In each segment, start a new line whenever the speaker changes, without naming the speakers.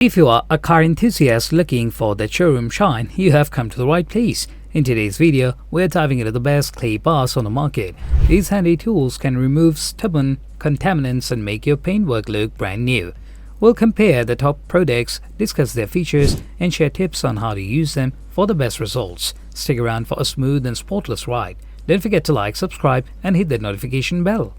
If you are a car enthusiast looking for the showroom shine, you have come to the right place. In today's video, we're diving into the best clay bars on the market. These handy tools can remove stubborn contaminants and make your paintwork look brand new. We'll compare the top products, discuss their features, and share tips on how to use them for the best results. Stick around for a smooth and spotless ride. Don't forget to like, subscribe, and hit that notification bell.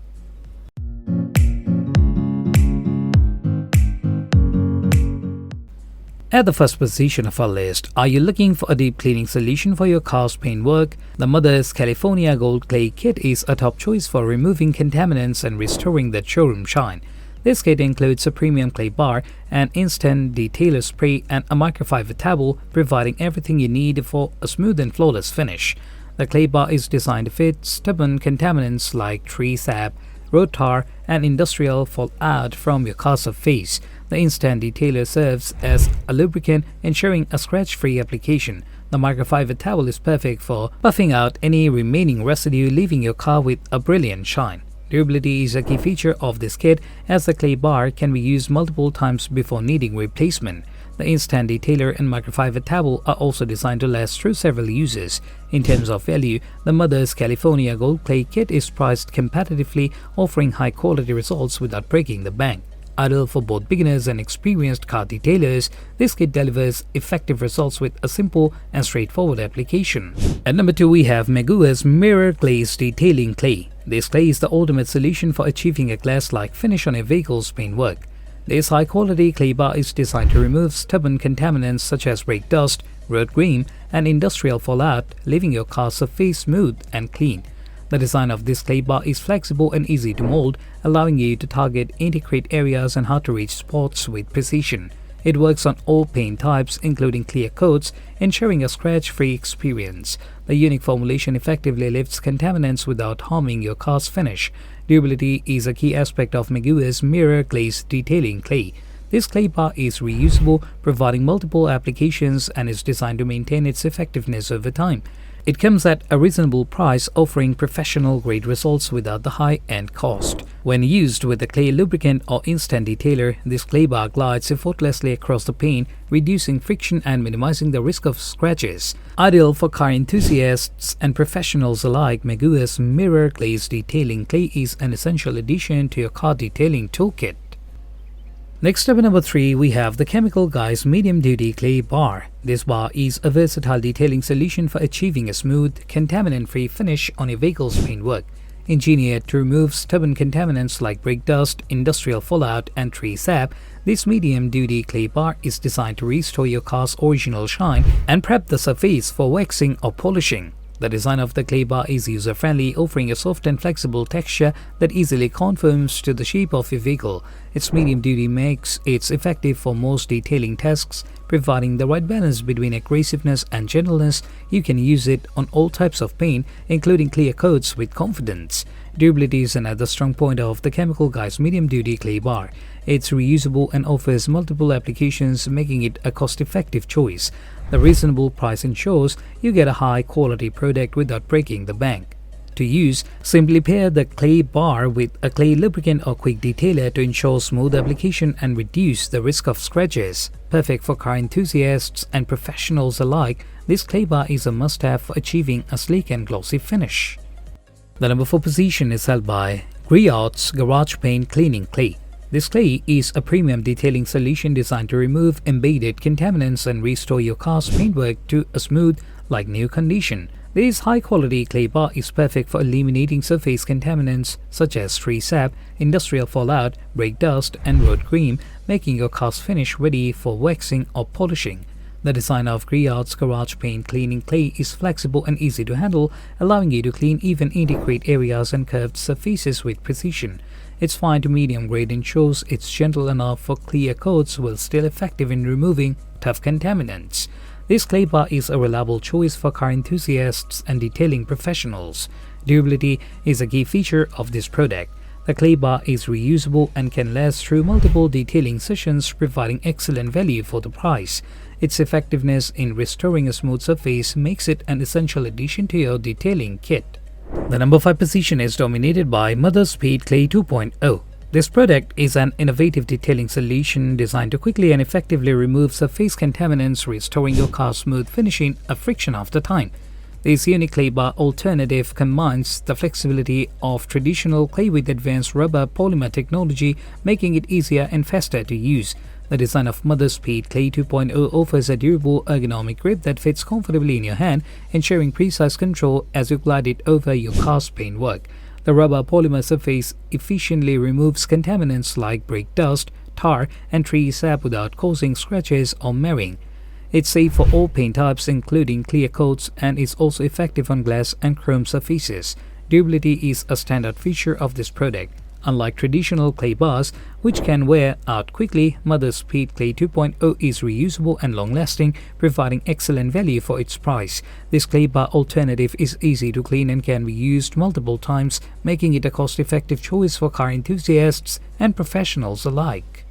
At the first position of our list, are you looking for a deep cleaning solution for your car's paintwork? The Mother's California Gold Clay Kit is a top choice for removing contaminants and restoring that showroom shine. This kit includes a premium clay bar, an instant detailer spray, and a microfiber towel, providing everything you need for a smooth and flawless finish. The clay bar is designed to fit stubborn contaminants like tree sap, road tar, and industrial fallout from your car's surface. The instant detailer serves as a lubricant, ensuring a scratch-free application. The microfiber towel is perfect for buffing out any remaining residue, leaving your car with a brilliant shine. Durability is a key feature of this kit, as the clay bar can be used multiple times before needing replacement. The instant detailer and microfiber towel are also designed to last through several uses. In terms of value, the Mother's California Gold Clay Kit is priced competitively, offering high-quality results without breaking the bank. Ideal for both beginners and experienced car detailers, this kit delivers effective results with a simple and straightforward application. At number 2, we have Meguiar's Mirror Glaze Detailing Clay. This clay is the ultimate solution for achieving a glass-like finish on a vehicle's paintwork. This high-quality clay bar is designed to remove stubborn contaminants such as brake dust, road grime, and industrial fallout, leaving your car's surface smooth and clean. The design of this clay bar is flexible and easy to mold, allowing you to target intricate areas and hard-to-reach spots with precision. It works on all paint types, including clear coats, ensuring a scratch-free experience. The unique formulation effectively lifts contaminants without harming your car's finish. Durability is a key aspect of Meguiar's Mirror Glaze Detailing Clay. This clay bar is reusable, providing multiple applications, and is designed to maintain its effectiveness over time. It comes at a reasonable price, offering professional-grade results without the high-end cost. When used with a clay lubricant or instant detailer, this clay bar glides effortlessly across the paint, reducing friction and minimizing the risk of scratches. Ideal for car enthusiasts and professionals alike, Meguiar's Mirror Glaze Detailing Clay is an essential addition to your car detailing toolkit. Next up at number 3, we have the Chemical Guys Medium Duty Clay Bar. This bar is a versatile detailing solution for achieving a smooth, contaminant-free finish on your vehicle's paintwork. Engineered to remove stubborn contaminants like brake dust, industrial fallout, and tree sap, this medium-duty clay bar is designed to restore your car's original shine and prep the surface for waxing or polishing. The design of the clay bar is user-friendly, offering a soft and flexible texture that easily conforms to the shape of your vehicle. Its medium duty makes it effective for most detailing tasks, providing the right balance between aggressiveness and gentleness. You can use it on all types of paint, including clear coats, with confidence. Durability is another strong point of the Chemical Guys Medium Duty Clay Bar. It's reusable and offers multiple applications, making it a cost-effective choice. The reasonable price ensures you get a high-quality product without breaking the bank. To use, simply pair the clay bar with a clay lubricant or quick detailer to ensure smooth application and reduce the risk of scratches. Perfect for car enthusiasts and professionals alike, this clay bar is a must-have for achieving a sleek and glossy finish. The number 4 position is held by Griot's Garage Paint Cleaning Clay. This clay is a premium detailing solution designed to remove embedded contaminants and restore your car's paintwork to a smooth, like new condition. This high-quality clay bar is perfect for eliminating surface contaminants such as tree sap, industrial fallout, brake dust, and road grime, making your car's finish ready for waxing or polishing. The design of Griot's Garage Paint Cleaning Clay is flexible and easy to handle, allowing you to clean even intricate areas and curved surfaces with precision. Its fine to medium grade ensures it's gentle enough for clear coats while still effective in removing tough contaminants. This clay bar is a reliable choice for car enthusiasts and detailing professionals. Durability is a key feature of this product. The clay bar is reusable and can last through multiple detailing sessions, providing excellent value for the price. Its effectiveness in restoring a smooth surface makes it an essential addition to your detailing kit. The number 5 position is dominated by Motherspeed Clay 2.0. This product is an innovative detailing solution designed to quickly and effectively remove surface contaminants, restoring your car's smooth finish in a fraction of the time. This unique clay bar alternative combines the flexibility of traditional clay with advanced rubber polymer technology, making it easier and faster to use. The design of Motherspeed Clay 2.0 offers a durable ergonomic grip that fits comfortably in your hand, ensuring precise control as you glide it over your car's paintwork. The rubber polymer surface efficiently removes contaminants like brake dust, tar, and tree sap without causing scratches or marring. It's safe for all paint types, including clear coats, and is also effective on glass and chrome surfaces. Durability is a standard feature of this product. Unlike traditional clay bars, which can wear out quickly, Motherspeed Clay 2.0 is reusable and long-lasting, providing excellent value for its price. This clay bar alternative is easy to clean and can be used multiple times, making it a cost-effective choice for car enthusiasts and professionals alike.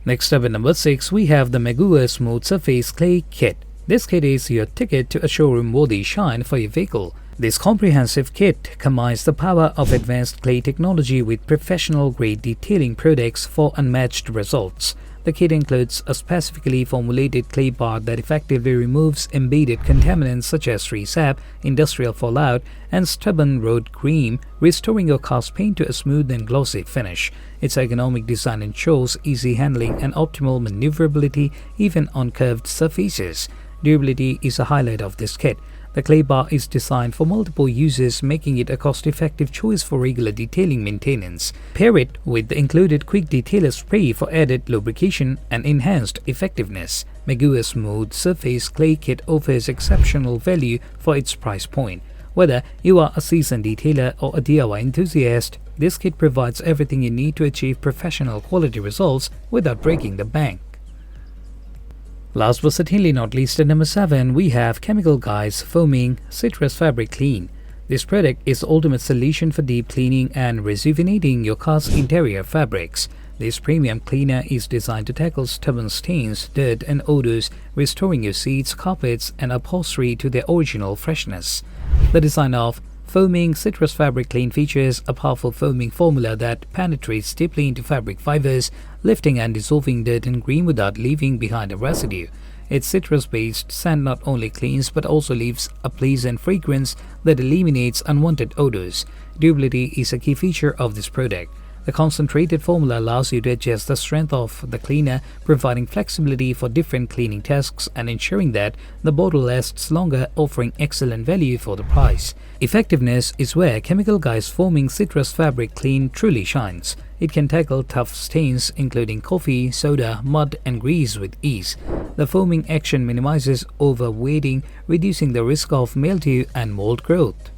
Next up at number 6, we have the Meguiar Smooth Surface Clay Kit. This kit is your ticket to a showroom-worthy shine for your vehicle. This comprehensive kit combines the power of advanced clay technology with professional-grade detailing products for unmatched results. The kit includes a specifically formulated clay bar that effectively removes embedded contaminants such as tree sap, industrial fallout, and stubborn road grime, restoring your car's paint to a smooth and glossy finish. Its ergonomic design ensures easy handling and optimal maneuverability even on curved surfaces. Durability is a highlight of this kit. The clay bar is designed for multiple uses, making it a cost-effective choice for regular detailing maintenance. Pair it with the included quick detailer spray for added lubrication and enhanced effectiveness. Meguiar Smooth Surface Clay Kit offers exceptional value for its price point. Whether you are a seasoned detailer or a DIY enthusiast, this kit provides everything you need to achieve professional quality results without breaking the bank. Last but certainly not least, at number 7, we have Chemical Guy's Foaming Citrus Fabric Clean. This product is the ultimate solution for deep cleaning and rejuvenating your car's interior fabrics. This premium cleaner is designed to tackle stubborn stains, dirt, and odors, restoring your seats, carpets, and upholstery to their original freshness. The design of Foaming Citrus Fabric Clean features a powerful foaming formula that penetrates deeply into fabric fibers, lifting and dissolving dirt and grime without leaving behind a residue. Its citrus-based scent not only cleans but also leaves a pleasant fragrance that eliminates unwanted odors. Durability is a key feature of this product. The concentrated formula allows you to adjust the strength of the cleaner, providing flexibility for different cleaning tasks and ensuring that the bottle lasts longer, offering excellent value for the price. Effectiveness is where Chemical Guy's Foaming Citrus Fabric Clean truly shines. It can tackle tough stains including coffee, soda, mud, and grease with ease. The foaming action minimizes overweighting, reducing the risk of mildew and mold growth.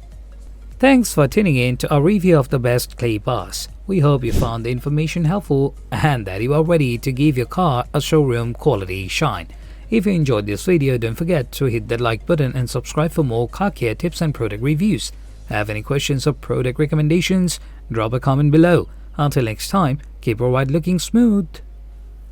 Thanks for tuning in to our review of the best clay bars. We hope you found the information helpful and that you are ready to give your car a showroom quality shine. If you enjoyed this video, don't forget to hit that like button and subscribe for more car care tips and product reviews. Have any questions or product recommendations? Drop a comment below. Until next time, keep your ride looking smooth.